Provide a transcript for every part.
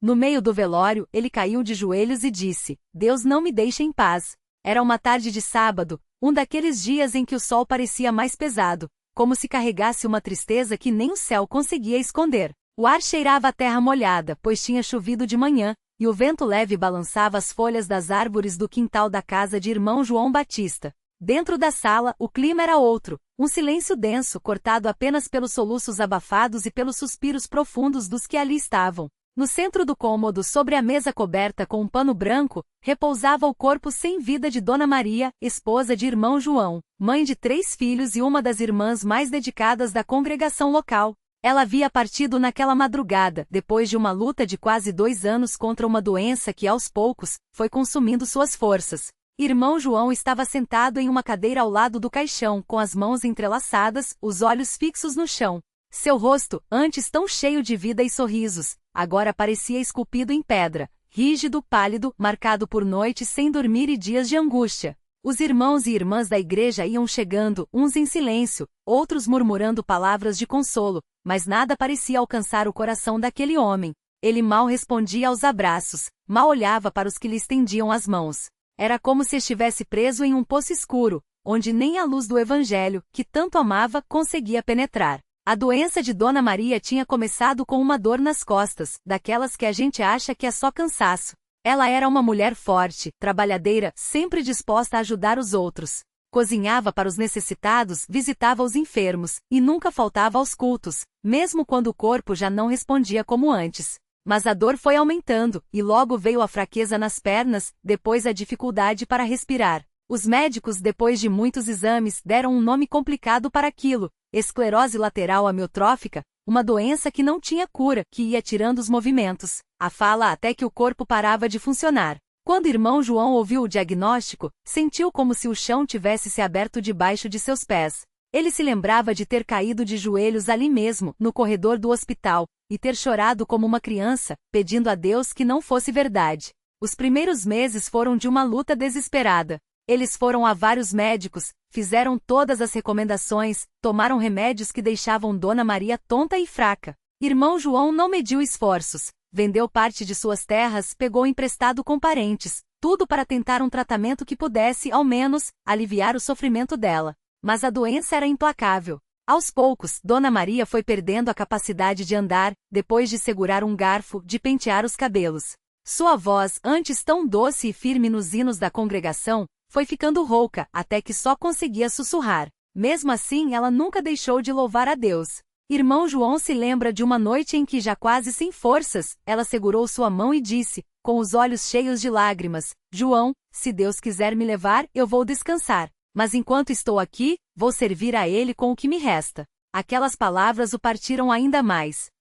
No meio do velório, ele caiu de joelhos e disse: Deus não me deixa em paz. Era uma tarde de sábado, um daqueles dias em que o sol parecia mais pesado, como se carregasse uma tristeza que nem o céu conseguia esconder. O ar cheirava a terra molhada, pois tinha chovido de manhã, e o vento leve balançava as folhas das árvores do quintal da casa de irmão João Batista. Dentro da sala, o clima era outro, um silêncio denso, cortado apenas pelos soluços abafados e pelos suspiros profundos dos que ali estavam. No centro do cômodo, sobre a mesa coberta com um pano branco, repousava o corpo sem vida de Dona Maria, esposa de irmão João, mãe de 3 filhos e uma das irmãs mais dedicadas da congregação local. Ela havia partido naquela madrugada, depois de uma luta de quase 2 anos contra uma doença que, aos poucos, foi consumindo suas forças. Irmão João estava sentado em uma cadeira ao lado do caixão, com as mãos entrelaçadas, os olhos fixos no chão. Seu rosto, antes tão cheio de vida e sorrisos, agora parecia esculpido em pedra, rígido, pálido, marcado por noites sem dormir e dias de angústia. Os irmãos e irmãs da igreja iam chegando, uns em silêncio, outros murmurando palavras de consolo, mas nada parecia alcançar o coração daquele homem. Ele mal respondia aos abraços, mal olhava para os que lhe estendiam as mãos. Era como se estivesse preso em um poço escuro, onde nem a luz do evangelho, que tanto amava, conseguia penetrar. A doença de Dona Maria tinha começado com uma dor nas costas, daquelas que a gente acha que é só cansaço. Ela era uma mulher forte, trabalhadeira, sempre disposta a ajudar os outros. Cozinhava para os necessitados, visitava os enfermos, e nunca faltava aos cultos, mesmo quando o corpo já não respondia como antes. Mas a dor foi aumentando, e logo veio a fraqueza nas pernas, depois a dificuldade para respirar. Os médicos, depois de muitos exames, deram um nome complicado para aquilo: esclerose lateral amiotrófica, uma doença que não tinha cura, que ia tirando os movimentos, a fala até que o corpo parava de funcionar. Quando irmão João ouviu o diagnóstico, sentiu como se o chão tivesse se aberto debaixo de seus pés. Ele se lembrava de ter caído de joelhos ali mesmo, no corredor do hospital, e ter chorado como uma criança, pedindo a Deus que não fosse verdade. Os primeiros meses foram de uma luta desesperada. Eles foram a vários médicos, fizeram todas as recomendações, tomaram remédios que deixavam Dona Maria tonta e fraca. Irmão João não mediu esforços, vendeu parte de suas terras, pegou emprestado com parentes, tudo para tentar um tratamento que pudesse, ao menos, aliviar o sofrimento dela. Mas a doença era implacável. Aos poucos, Dona Maria foi perdendo a capacidade de andar, depois de segurar um garfo, de pentear os cabelos. Sua voz, antes tão doce e firme nos hinos da congregação, foi ficando rouca, até que só conseguia sussurrar. Mesmo assim, ela nunca deixou de louvar a Deus. Irmão João se lembra de uma noite em que, já quase sem forças, ela segurou sua mão e disse, com os olhos cheios de lágrimas: João, se Deus quiser me levar, eu vou descansar. Mas enquanto estou aqui, vou servir a Ele com o que me resta. Aquelas palavras o partiram ainda mais.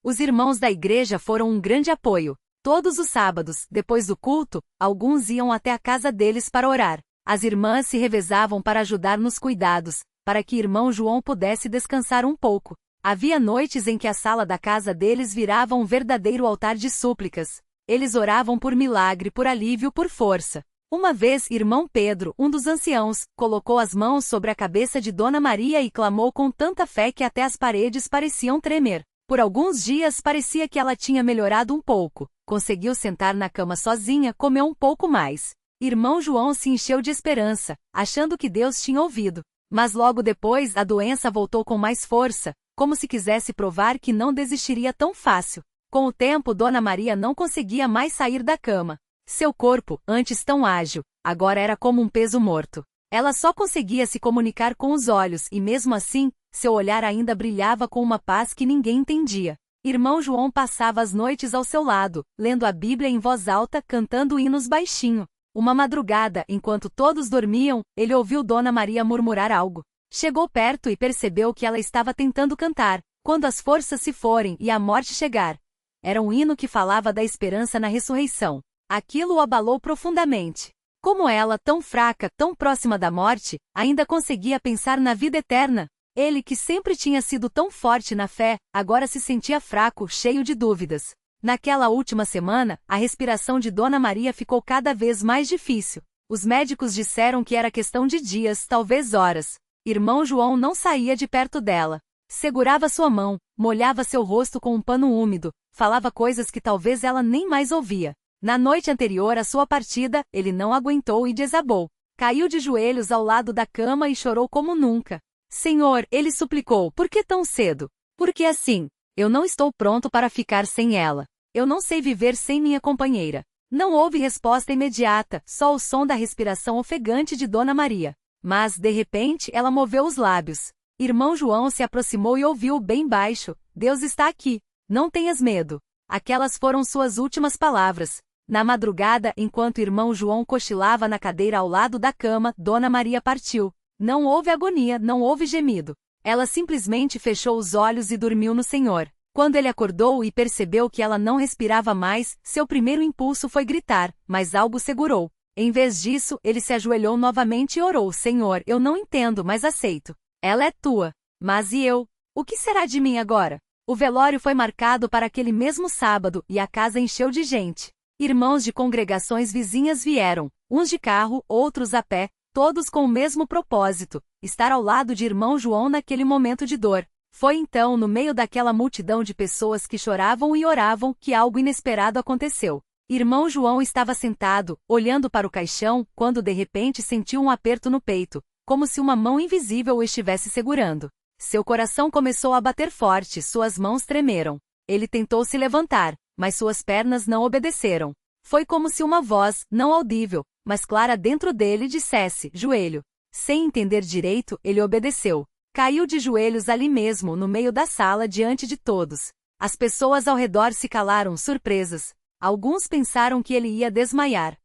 Os irmãos da igreja foram um grande apoio. Todos os sábados, depois do culto, alguns iam até a casa deles para orar. As irmãs se revezavam para ajudar nos cuidados, para que irmão João pudesse descansar um pouco. Havia noites em que a sala da casa deles virava um verdadeiro altar de súplicas. Eles oravam por milagre, por alívio, por força. Uma vez, irmão Pedro, um dos anciãos, colocou as mãos sobre a cabeça de Dona Maria e clamou com tanta fé que até as paredes pareciam tremer. Por alguns dias parecia que ela tinha melhorado um pouco. Conseguiu sentar na cama sozinha, comeu um pouco mais. Irmão João se encheu de esperança, achando que Deus tinha ouvido. Mas logo depois a doença voltou com mais força, como se quisesse provar que não desistiria tão fácil. Com o tempo, Dona Maria não conseguia mais sair da cama. Seu corpo, antes tão ágil, agora era como um peso morto. Ela só conseguia se comunicar com os olhos e, mesmo assim, seu olhar ainda brilhava com uma paz que ninguém entendia. Irmão João passava as noites ao seu lado, lendo a Bíblia em voz alta, cantando hinos baixinho. Uma madrugada, enquanto todos dormiam, ele ouviu Dona Maria murmurar algo. Chegou perto e percebeu que ela estava tentando cantar, quando as forças se forem e a morte chegar. Era um hino que falava da esperança na ressurreição. Aquilo o abalou profundamente. Como ela, tão fraca, tão próxima da morte, ainda conseguia pensar na vida eterna? Ele, que sempre tinha sido tão forte na fé, agora se sentia fraco, cheio de dúvidas. Naquela última semana, a respiração de Dona Maria ficou cada vez mais difícil. Os médicos disseram que era questão de dias, talvez horas. Irmão João não saía de perto dela. Segurava sua mão, molhava seu rosto com um pano úmido, Falava coisas que talvez ela nem mais ouvia. Na noite anterior à sua partida, ele não aguentou e desabou. Caiu de joelhos ao lado da cama e chorou como nunca. Senhor, ele suplicou, por que tão cedo? Porque assim, eu não estou pronto para ficar sem ela. Eu não sei viver sem minha companheira. Não houve resposta imediata, só o som da respiração ofegante de Dona Maria. Mas, de repente, ela moveu os lábios. Irmão João se aproximou e ouviu bem baixo: Deus está aqui. Não tenhas medo. Aquelas foram suas últimas palavras. Na madrugada, enquanto irmão João cochilava na cadeira ao lado da cama, Dona Maria partiu. Não houve agonia, não houve gemido. Ela simplesmente fechou os olhos e dormiu no Senhor. Quando ele acordou e percebeu que ela não respirava mais, seu primeiro impulso foi gritar, mas algo segurou. Em vez disso, ele se ajoelhou novamente e orou: Senhor, eu não entendo, mas aceito. Ela é tua. Mas e eu? O que será de mim agora? O velório foi marcado para aquele mesmo sábado e a casa encheu de gente. Irmãos de congregações vizinhas vieram, uns de carro, outros a pé, todos com o mesmo propósito: estar ao lado de irmão João naquele momento de dor. Foi então, no meio daquela multidão de pessoas que choravam e oravam, que algo inesperado aconteceu. Irmão João estava sentado, olhando para o caixão, quando de repente sentiu um aperto no peito, como se uma mão invisível o estivesse segurando. Seu coração começou a bater forte, suas mãos tremeram. Ele tentou se levantar, mas suas pernas não obedeceram. Foi como se uma voz, não audível, mas clara dentro dele, dissesse: joelho. Sem entender direito, ele obedeceu. Caiu de joelhos ali mesmo, no meio da sala, diante de todos. As pessoas ao redor se calaram, surpresas. Alguns pensaram que ele ia desmaiar.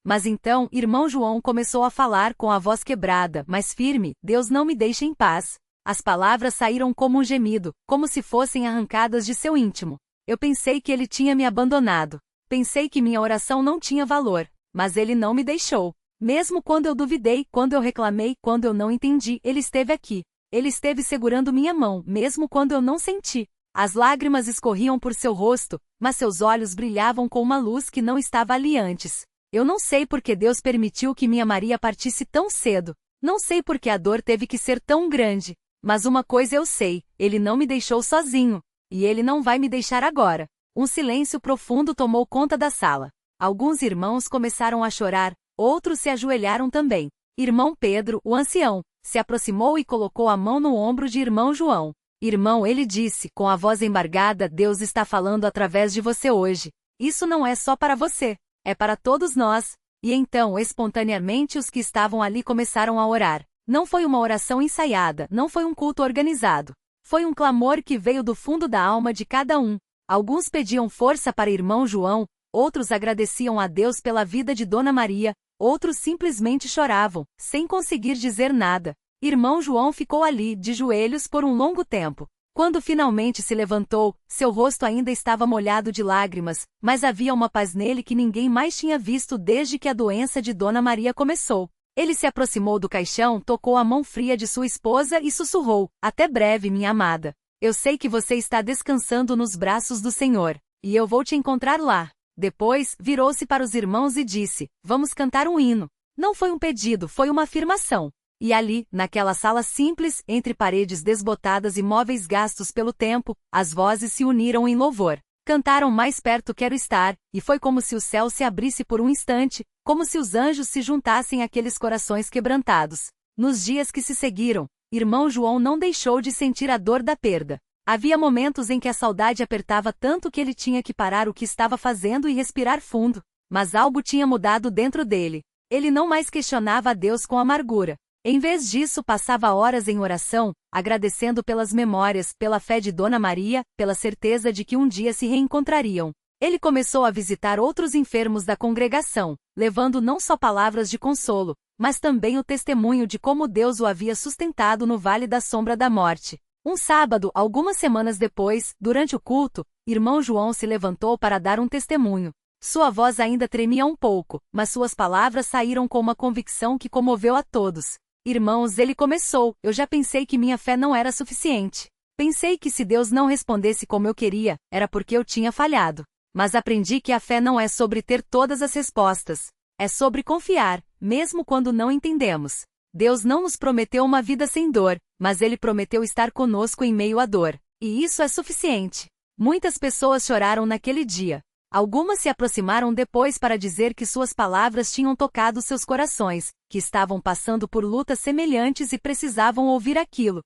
Mas então, irmão João começou a falar com a voz quebrada, mas firme: Deus não me deixa em paz. As palavras saíram como um gemido, como se fossem arrancadas de seu íntimo. Eu pensei que ele tinha me abandonado. Pensei que minha oração não tinha valor. Mas ele não me deixou. Mesmo quando eu duvidei, quando eu reclamei, quando eu não entendi, ele esteve aqui. Ele esteve segurando minha mão, mesmo quando eu não senti. As lágrimas escorriam por seu rosto, mas seus olhos brilhavam com uma luz que não estava ali antes. Eu não sei por que Deus permitiu que minha Maria partisse tão cedo. Não sei por que a dor teve que ser tão grande. Mas uma coisa eu sei: ele não me deixou sozinho. E ele não vai me deixar agora. Um silêncio profundo tomou conta da sala. Alguns irmãos começaram a chorar, outros se ajoelharam também. Irmão Pedro, o ancião, se aproximou e colocou a mão no ombro de irmão João. Irmão, ele disse, com a voz embargada: Deus está falando através de você hoje. Isso não é só para você. É para todos nós. E então, espontaneamente, os que estavam ali começaram a orar. Não foi uma oração ensaiada, não foi um culto organizado. Foi um clamor que veio do fundo da alma de cada um. Alguns pediam força para irmão João, outros agradeciam a Deus pela vida de Dona Maria, outros simplesmente choravam, sem conseguir dizer nada. Irmão João ficou ali, de joelhos, por um longo tempo. Quando finalmente se levantou, seu rosto ainda estava molhado de lágrimas, mas havia uma paz nele que ninguém mais tinha visto desde que a doença de Dona Maria começou. Ele se aproximou do caixão, tocou a mão fria de sua esposa e sussurrou: Até breve, minha amada. Eu sei que você está descansando nos braços do Senhor, e eu vou te encontrar lá. Depois, virou-se para os irmãos e disse: Vamos cantar um hino. Não foi um pedido, foi uma afirmação. E ali, naquela sala simples, entre paredes desbotadas e móveis gastos pelo tempo, as vozes se uniram em louvor. Cantaram Mais Perto Quero Estar, e foi como se o céu se abrisse por um instante, como se os anjos se juntassem àqueles corações quebrantados. Nos dias que se seguiram, irmão João não deixou de sentir a dor da perda. Havia momentos em que a saudade apertava tanto que ele tinha que parar o que estava fazendo e respirar fundo. Mas algo tinha mudado dentro dele. Ele não mais questionava a Deus com amargura. Em vez disso, passava horas em oração, agradecendo pelas memórias, pela fé de Dona Maria, pela certeza de que um dia se reencontrariam. Ele começou a visitar outros enfermos da congregação, levando não só palavras de consolo, mas também o testemunho de como Deus o havia sustentado no vale da sombra da morte. Um sábado, algumas semanas depois, durante o culto, irmão João se levantou para dar um testemunho. Sua voz ainda tremia um pouco, mas suas palavras saíram com uma convicção que comoveu a todos. Irmãos, ele começou: Eu já pensei que minha fé não era suficiente. Pensei que se Deus não respondesse como eu queria, era porque eu tinha falhado. Mas aprendi que a fé não é sobre ter todas as respostas. É sobre confiar, mesmo quando não entendemos. Deus não nos prometeu uma vida sem dor, mas Ele prometeu estar conosco em meio à dor. E isso é suficiente. Muitas pessoas choraram naquele dia. Algumas se aproximaram depois para dizer que suas palavras tinham tocado seus corações, que estavam passando por lutas semelhantes e precisavam ouvir aquilo.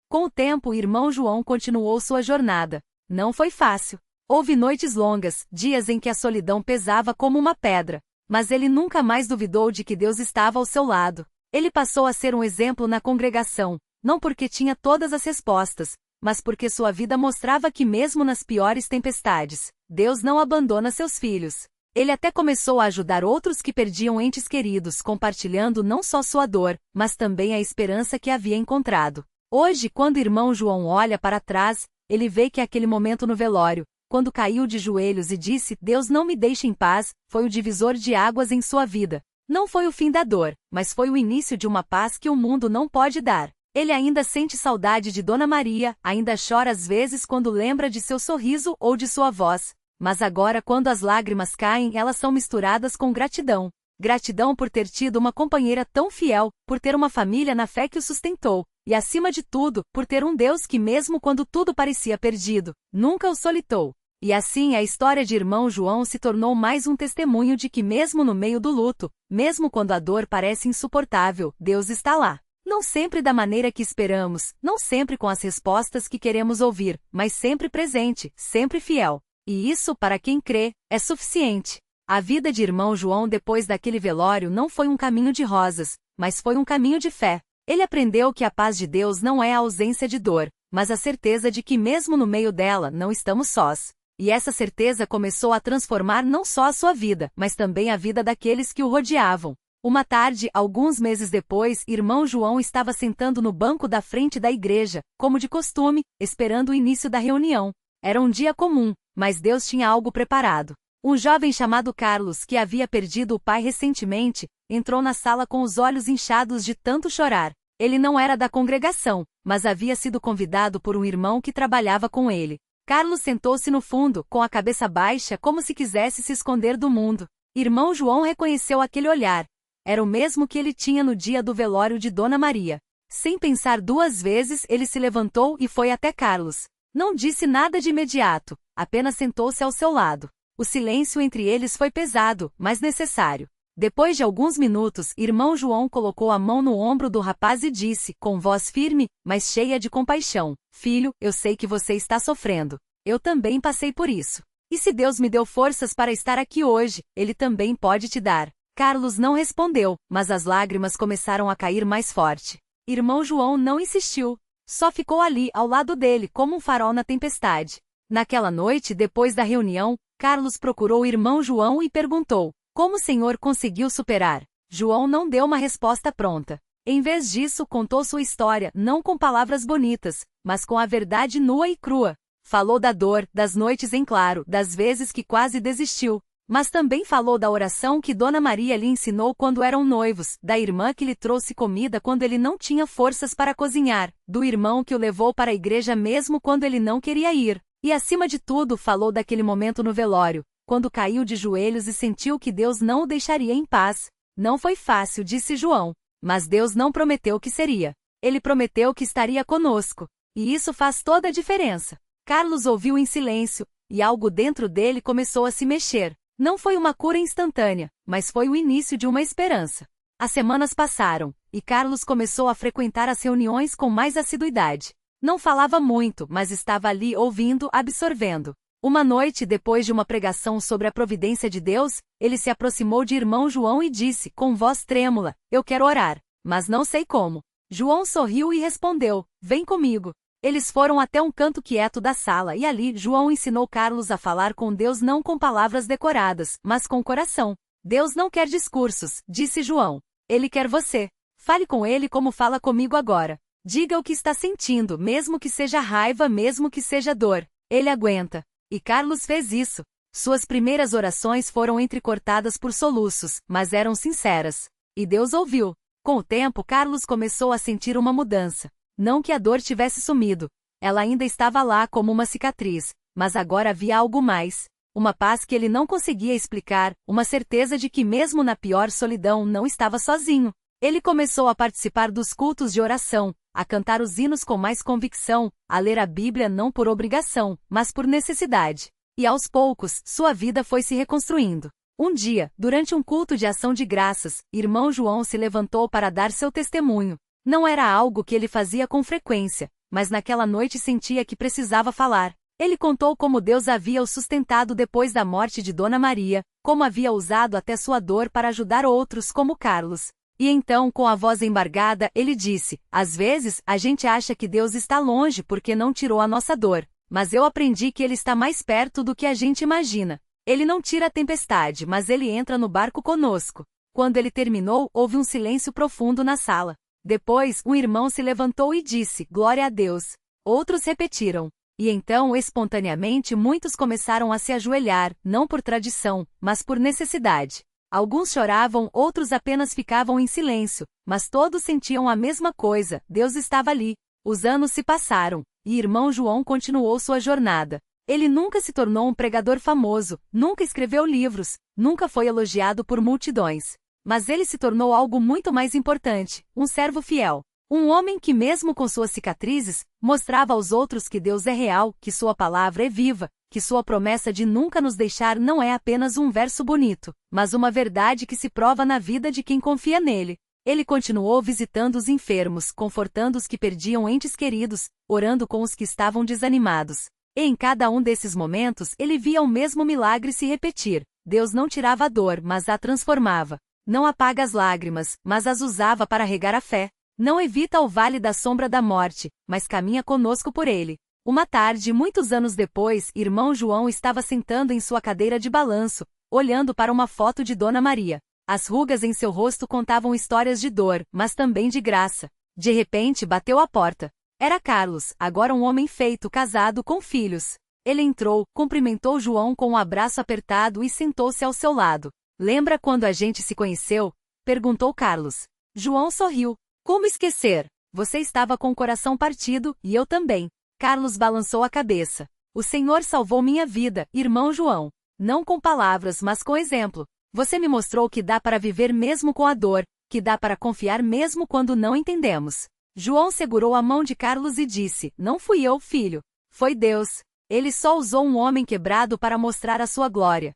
Com o tempo, o irmão João continuou sua jornada. Não foi fácil. Houve noites longas, dias em que a solidão pesava como uma pedra. Mas ele nunca mais duvidou de que Deus estava ao seu lado. Ele passou a ser um exemplo na congregação, não porque tinha todas as respostas, mas porque sua vida mostrava que mesmo nas piores tempestades, Deus não abandona seus filhos. Ele até começou a ajudar outros que perdiam entes queridos, compartilhando não só sua dor, mas também a esperança que havia encontrado. Hoje, quando o irmão João olha para trás, ele vê que aquele momento no velório, quando caiu de joelhos e disse, Deus não me deixe em paz, foi o divisor de águas em sua vida. Não foi o fim da dor, mas foi o início de uma paz que o mundo não pode dar. Ele ainda sente saudade de Dona Maria, ainda chora às vezes quando lembra de seu sorriso ou de sua voz. Mas agora, quando as lágrimas caem, elas são misturadas com gratidão. Gratidão por ter tido uma companheira tão fiel, por ter uma família na fé que o sustentou, e acima de tudo, por ter um Deus que mesmo quando tudo parecia perdido, nunca o solitou. E assim a história de irmão João se tornou mais um testemunho de que mesmo no meio do luto, mesmo quando a dor parece insuportável, Deus está lá. Não sempre da maneira que esperamos, não sempre com as respostas que queremos ouvir, mas sempre presente, sempre fiel. E isso, para quem crê, é suficiente. A vida de irmão João depois daquele velório não foi um caminho de rosas, mas foi um caminho de fé. Ele aprendeu que a paz de Deus não é a ausência de dor, mas a certeza de que mesmo no meio dela não estamos sós. E essa certeza começou a transformar não só a sua vida, mas também a vida daqueles que o rodeavam. Uma tarde, alguns meses depois, irmão João estava sentando no banco da frente da igreja, como de costume, esperando o início da reunião. Era um dia comum, mas Deus tinha algo preparado. Um jovem chamado Carlos, que havia perdido o pai recentemente, entrou na sala com os olhos inchados de tanto chorar. Ele não era da congregação, mas havia sido convidado por um irmão que trabalhava com ele. Carlos sentou-se no fundo, com a cabeça baixa, como se quisesse se esconder do mundo. Irmão João reconheceu aquele olhar. Era o mesmo que ele tinha no dia do velório de Dona Maria. Sem pensar duas vezes, ele se levantou e foi até Carlos. Não disse nada de imediato, apenas sentou-se ao seu lado. O silêncio entre eles foi pesado, mas necessário. Depois de alguns minutos, irmão João colocou a mão no ombro do rapaz e disse, com voz firme, mas cheia de compaixão, Filho, eu sei que você está sofrendo. Eu também passei por isso. E se Deus me deu forças para estar aqui hoje, Ele também pode te dar. Carlos não respondeu, mas as lágrimas começaram a cair mais forte. Irmão João não insistiu. Só ficou ali, ao lado dele, como um farol na tempestade. Naquela noite, depois da reunião, Carlos procurou o irmão João e perguntou, como o senhor conseguiu superar? João não deu uma resposta pronta. Em vez disso, contou sua história, não com palavras bonitas, mas com a verdade nua e crua. Falou da dor, das noites em claro, das vezes que quase desistiu. Mas também falou da oração que Dona Maria lhe ensinou quando eram noivos, da irmã que lhe trouxe comida quando ele não tinha forças para cozinhar, do irmão que o levou para a igreja mesmo quando ele não queria ir. E acima de tudo falou daquele momento no velório, quando caiu de joelhos e sentiu que Deus não o deixaria em paz. Não foi fácil, disse João, mas Deus não prometeu que seria. Ele prometeu que estaria conosco. E isso faz toda a diferença. Carlos ouviu em silêncio, e algo dentro dele começou a se mexer. Não foi uma cura instantânea, mas foi o início de uma esperança. As semanas passaram, e Carlos começou a frequentar as reuniões com mais assiduidade. Não falava muito, mas estava ali ouvindo, absorvendo. Uma noite, depois de uma pregação sobre a providência de Deus, ele se aproximou de irmão João e disse, com voz trêmula, eu quero orar, mas não sei como. João sorriu e respondeu, vem comigo. Eles foram até um canto quieto da sala e ali João ensinou Carlos a falar com Deus não com palavras decoradas, mas com o coração. Deus não quer discursos, disse João. Ele quer você. Fale com ele como fala comigo agora. Diga o que está sentindo, mesmo que seja raiva, mesmo que seja dor. Ele aguenta. E Carlos fez isso. Suas primeiras orações foram entrecortadas por soluços, mas eram sinceras. E Deus ouviu. Com o tempo, Carlos começou a sentir uma mudança. Não que a dor tivesse sumido. Ela ainda estava lá como uma cicatriz, mas agora havia algo mais. Uma paz que ele não conseguia explicar, uma certeza de que mesmo na pior solidão não estava sozinho. Ele começou a participar dos cultos de oração, a cantar os hinos com mais convicção, a ler a Bíblia não por obrigação, mas por necessidade. E aos poucos, sua vida foi se reconstruindo. Um dia, durante um culto de ação de graças, irmão João se levantou para dar seu testemunho. Não era algo que ele fazia com frequência, mas naquela noite sentia que precisava falar. Ele contou como Deus havia o sustentado depois da morte de Dona Maria, como havia usado até sua dor para ajudar outros como Carlos. E então, com a voz embargada, ele disse: às vezes, a gente acha que Deus está longe porque não tirou a nossa dor, mas eu aprendi que Ele está mais perto do que a gente imagina. Ele não tira a tempestade, mas Ele entra no barco conosco. Quando ele terminou, houve um silêncio profundo na sala. Depois, um irmão se levantou e disse: glória a Deus. Outros repetiram. E então, espontaneamente, muitos começaram a se ajoelhar, não por tradição, mas por necessidade. Alguns choravam, outros apenas ficavam em silêncio, mas todos sentiam a mesma coisa: Deus estava ali. Os anos se passaram, e irmão João continuou sua jornada. Ele nunca se tornou um pregador famoso, nunca escreveu livros, nunca foi elogiado por multidões. Mas ele se tornou algo muito mais importante: um servo fiel. Um homem que, mesmo com suas cicatrizes, mostrava aos outros que Deus é real, que sua palavra é viva, que sua promessa de nunca nos deixar não é apenas um verso bonito, mas uma verdade que se prova na vida de quem confia nele. Ele continuou visitando os enfermos, confortando os que perdiam entes queridos, orando com os que estavam desanimados. E em cada um desses momentos ele via o mesmo milagre se repetir: Deus não tirava a dor, mas a transformava. Não apaga as lágrimas, mas as usava para regar a fé. Não evita o vale da sombra da morte, mas caminha conosco por ele. Uma tarde, muitos anos depois, irmão João estava sentando em sua cadeira de balanço, olhando para uma foto de Dona Maria. As rugas em seu rosto contavam histórias de dor, mas também de graça. De repente, bateu à porta. Era Carlos, agora um homem feito, casado, com filhos. Ele entrou, cumprimentou João com um abraço apertado e sentou-se ao seu lado. Lembra quando a gente se conheceu? Perguntou Carlos. João sorriu. Como esquecer? Você estava com o coração partido, e eu também. Carlos balançou a cabeça. O Senhor salvou minha vida, irmão João. Não com palavras, mas com exemplo. Você me mostrou que dá para viver mesmo com a dor, que dá para confiar mesmo quando não entendemos. João segurou a mão de Carlos e disse: não fui eu, filho. Foi Deus. Ele só usou um homem quebrado para mostrar a sua glória.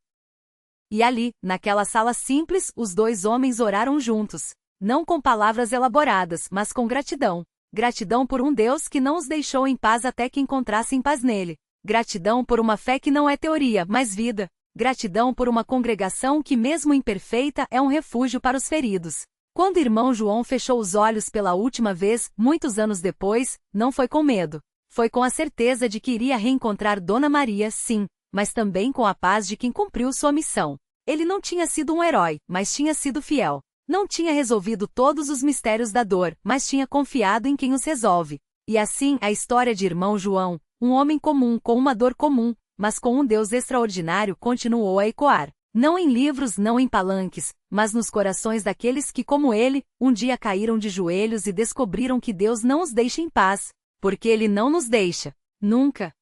E ali, naquela sala simples, os dois homens oraram juntos. Não com palavras elaboradas, mas com gratidão. Gratidão por um Deus que não os deixou em paz até que encontrassem paz nele. Gratidão por uma fé que não é teoria, mas vida. Gratidão por uma congregação que, mesmo imperfeita, é um refúgio para os feridos. Quando irmão João fechou os olhos pela última vez, muitos anos depois, não foi com medo. Foi com a certeza de que iria reencontrar Dona Maria, sim, mas também com a paz de quem cumpriu sua missão. Ele não tinha sido um herói, mas tinha sido fiel. Não tinha resolvido todos os mistérios da dor, mas tinha confiado em quem os resolve. E assim, a história de irmão João, um homem comum com uma dor comum, mas com um Deus extraordinário, continuou a ecoar. Não em livros, não em palanques, mas nos corações daqueles que, como ele, um dia caíram de joelhos e descobriram que Deus não os deixa em paz, porque Ele não nos deixa. Nunca.